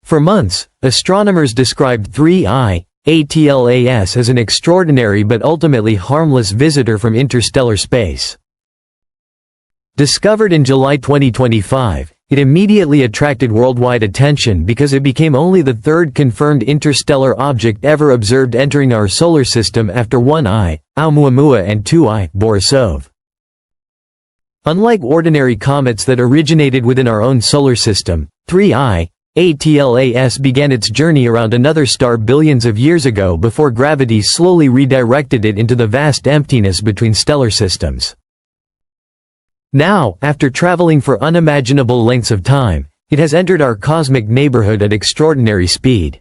For months, astronomers described 3I ATLAS as an extraordinary but ultimately harmless visitor from interstellar space. Discovered in July 2025, it immediately attracted worldwide attention because it became only the third confirmed interstellar object ever observed entering our solar system after 1I Oumuamua and 2I Borisov. Unlike ordinary comets that originated within our own solar system, 3I ATLAS began its journey around another star billions of years ago before gravity slowly redirected it into the vast emptiness between stellar systems. Now, after traveling for unimaginable lengths of time, it has entered our cosmic neighborhood at extraordinary speed.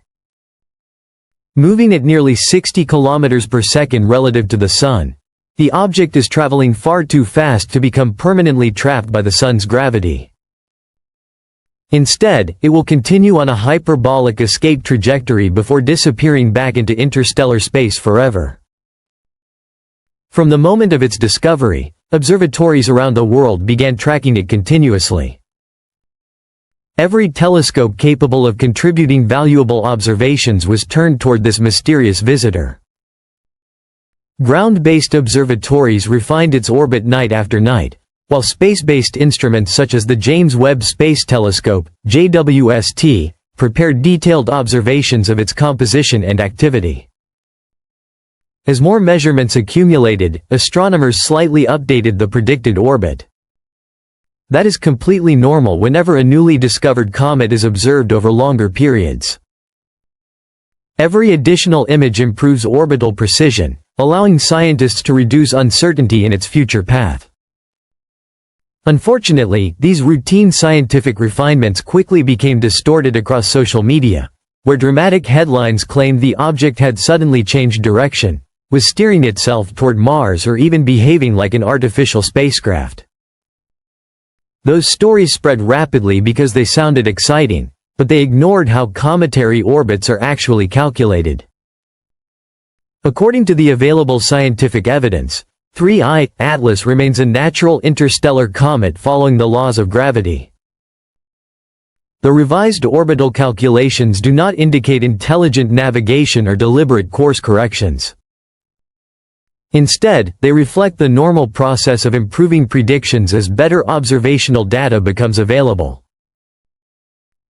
Moving at nearly 60 kilometers per second relative to the Sun, the object is traveling far too fast to become permanently trapped by the Sun's gravity. Instead, it will continue on a hyperbolic escape trajectory before disappearing back into interstellar space forever. From the moment of its discovery, observatories around the world began tracking it continuously. Every telescope capable of contributing valuable observations was turned toward this mysterious visitor. Ground-based observatories refined its orbit night after night, while space-based instruments such as the James Webb Space Telescope, JWST, prepared detailed observations of its composition and activity. As more measurements accumulated, astronomers slightly updated the predicted orbit. That is completely normal whenever a newly discovered comet is observed over longer periods. Every additional image improves orbital precision, allowing scientists to reduce uncertainty in its future path. Unfortunately, these routine scientific refinements quickly became distorted across social media, where dramatic headlines claimed the object had suddenly changed direction, was steering itself toward Mars, or even behaving like an artificial spacecraft. Those stories spread rapidly because they sounded exciting, but they ignored how cometary orbits are actually calculated. According to the available scientific evidence, 3I Atlas remains a natural interstellar comet following the laws of gravity. The revised orbital calculations do not indicate intelligent navigation or deliberate course corrections. Instead, they reflect the normal process of improving predictions as better observational data becomes available.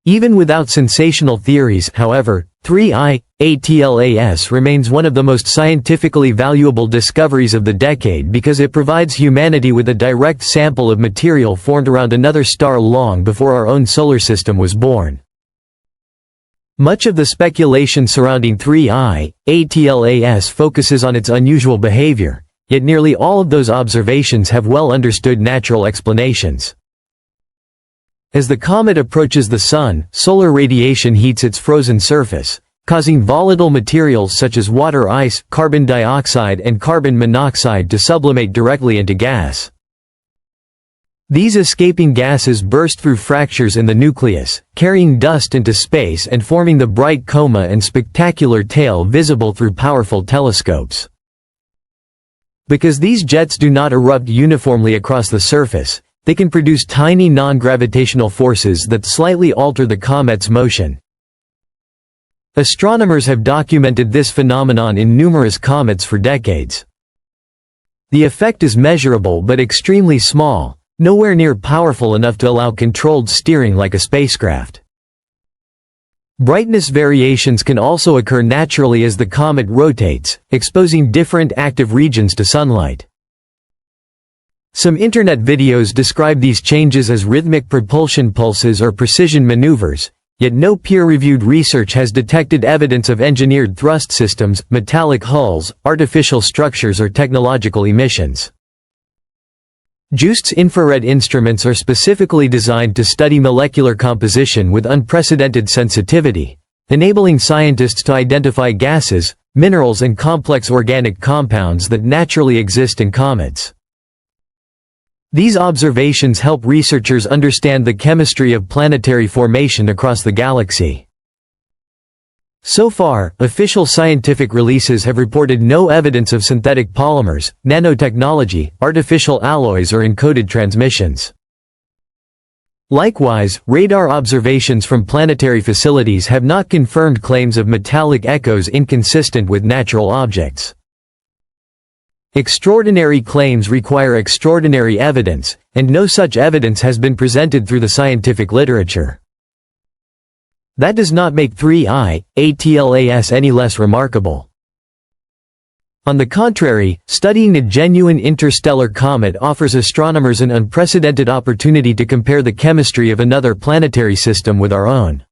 Even without sensational theories, however, 3I ATLAS remains one of the most scientifically valuable discoveries of the decade because it provides humanity with a direct sample of material formed around another star long before our own solar system was born. Much of the speculation surrounding 3I ATLAS focuses on its unusual behavior, yet nearly all of those observations have well-understood natural explanations. As the comet approaches the Sun, solar radiation heats its frozen surface, causing volatile materials such as water ice, carbon dioxide and carbon monoxide to sublimate directly into gas. These escaping gases burst through fractures in the nucleus, carrying dust into space and forming the bright coma and spectacular tail visible through powerful telescopes. Because these jets do not erupt uniformly across the surface, they can produce tiny non-gravitational forces that slightly alter the comet's motion. Astronomers have documented this phenomenon in numerous comets for decades. The effect is measurable but extremely small, nowhere near powerful enough to allow controlled steering like a spacecraft. Brightness variations can also occur naturally as the comet rotates, exposing different active regions to sunlight. Some internet videos describe these changes as rhythmic propulsion pulses or precision maneuvers, yet no peer-reviewed research has detected evidence of engineered thrust systems, metallic hulls, artificial structures or technological emissions. JUIC's infrared instruments are specifically designed to study molecular composition with unprecedented sensitivity, enabling scientists to identify gases, minerals and complex organic compounds that naturally exist in comets. These observations help researchers understand the chemistry of planetary formation across the galaxy. So far, official scientific releases have reported no evidence of synthetic polymers, nanotechnology, artificial alloys or encoded transmissions. Likewise, radar observations from planetary facilities have not confirmed claims of metallic echoes inconsistent with natural objects. Extraordinary claims require extraordinary evidence, and no such evidence has been presented through the scientific literature. That does not make 3I-ATLAS any less remarkable. On the contrary, studying a genuine interstellar comet offers astronomers an unprecedented opportunity to compare the chemistry of another planetary system with our own.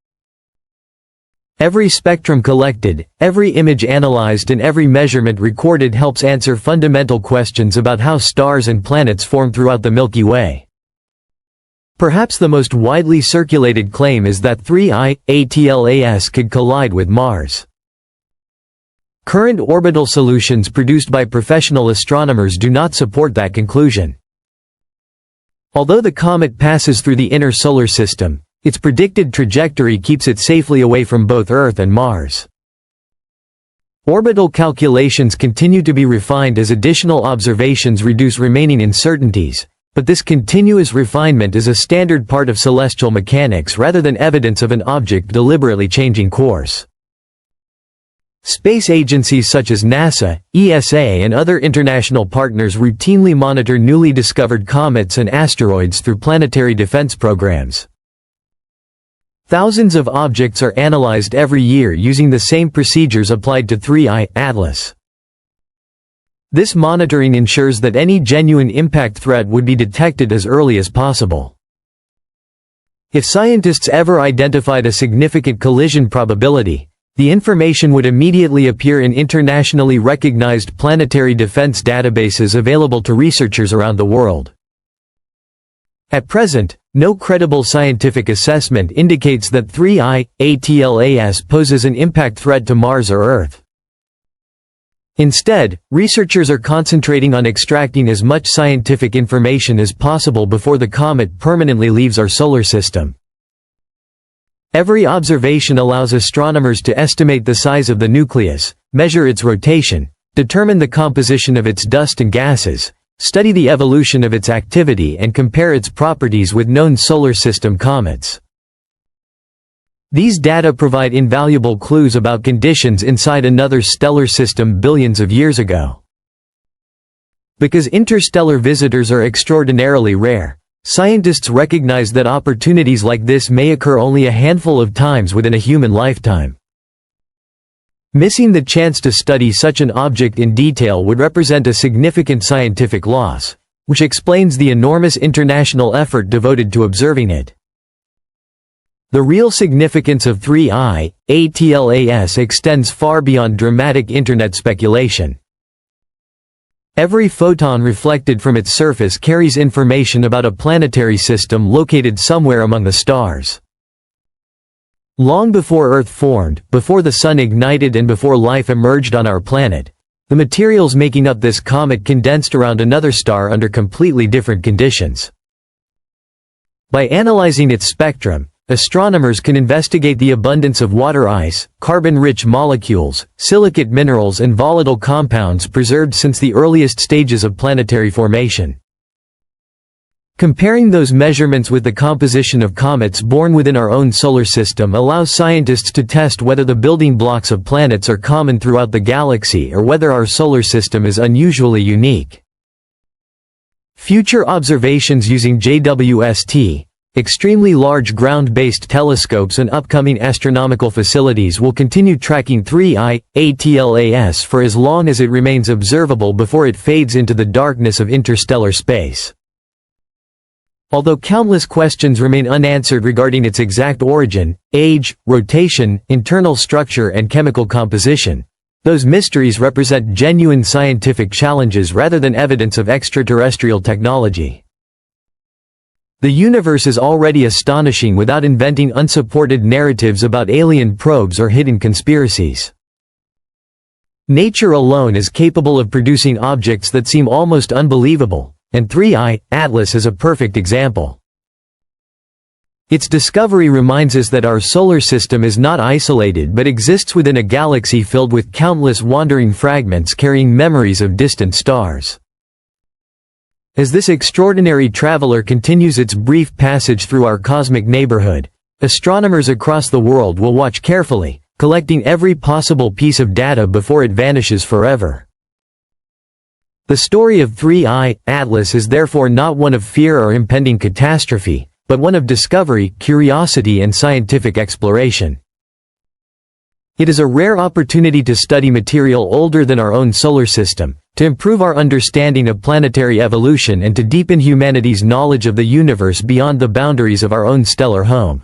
Every spectrum collected, every image analyzed and every measurement recorded helps answer fundamental questions about how stars and planets form throughout the Milky Way. Perhaps the most widely circulated claim is that 3I-ATLAS could collide with Mars. Current orbital solutions produced by professional astronomers do not support that conclusion. Although the comet passes through the inner solar system, its predicted trajectory keeps it safely away from both Earth and Mars. Orbital calculations continue to be refined as additional observations reduce remaining uncertainties, but this continuous refinement is a standard part of celestial mechanics rather than evidence of an object deliberately changing course. Space agencies such as NASA, ESA and other international partners routinely monitor newly discovered comets and asteroids through planetary defense programs. Thousands of objects are analyzed every year using the same procedures applied to 3I-ATLAS. This monitoring ensures that any genuine impact threat would be detected as early as possible. If scientists ever identified a significant collision probability, the information would immediately appear in internationally recognized planetary defense databases available to researchers around the world. At present, no credible scientific assessment indicates that 3I-ATLAS poses an impact threat to Mars or Earth. Instead, researchers are concentrating on extracting as much scientific information as possible before the comet permanently leaves our solar system. Every observation allows astronomers to estimate the size of the nucleus, measure its rotation, determine the composition of its dust and gases, study the evolution of its activity and compare its properties with known solar system comets. These data provide invaluable clues about conditions inside another stellar system billions of years ago. Because interstellar visitors are extraordinarily rare, scientists recognize that opportunities like this may occur only a handful of times within a human lifetime. Missing the chance to study such an object in detail would represent a significant scientific loss, which explains the enormous international effort devoted to observing it. The real significance of 3I-ATLAS extends far beyond dramatic internet speculation. Every photon reflected from its surface carries information about a planetary system located somewhere among the stars. Long before Earth formed, before the Sun ignited and before life emerged on our planet, the materials making up this comet condensed around another star under completely different conditions. By analyzing its spectrum, astronomers can investigate the abundance of water ice, carbon-rich molecules, silicate minerals and volatile compounds preserved since the earliest stages of planetary formation. Comparing those measurements with the composition of comets born within our own solar system allows scientists to test whether the building blocks of planets are common throughout the galaxy or whether our solar system is unusually unique. Future observations using JWST, extremely large ground-based telescopes and upcoming astronomical facilities will continue tracking 3I-ATLAS for as long as it remains observable before it fades into the darkness of interstellar space. Although countless questions remain unanswered regarding its exact origin, age, rotation, internal structure and chemical composition, those mysteries represent genuine scientific challenges rather than evidence of extraterrestrial technology. The universe is already astonishing without inventing unsupported narratives about alien probes or hidden conspiracies. Nature alone is capable of producing objects that seem almost unbelievable, and 3I-ATLAS is a perfect example. Its discovery reminds us that our solar system is not isolated but exists within a galaxy filled with countless wandering fragments carrying memories of distant stars. As this extraordinary traveler continues its brief passage through our cosmic neighborhood, astronomers across the world will watch carefully, collecting every possible piece of data before it vanishes forever. The story of 3I, Atlas is therefore not one of fear or impending catastrophe, but one of discovery, curiosity and scientific exploration. It is a rare opportunity to study material older than our own solar system, to improve our understanding of planetary evolution and to deepen humanity's knowledge of the universe beyond the boundaries of our own stellar home.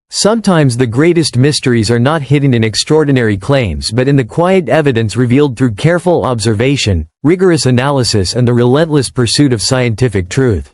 Sometimes the greatest mysteries are not hidden in extraordinary claims but in the quiet evidence revealed through careful observation, rigorous analysis and the relentless pursuit of scientific truth.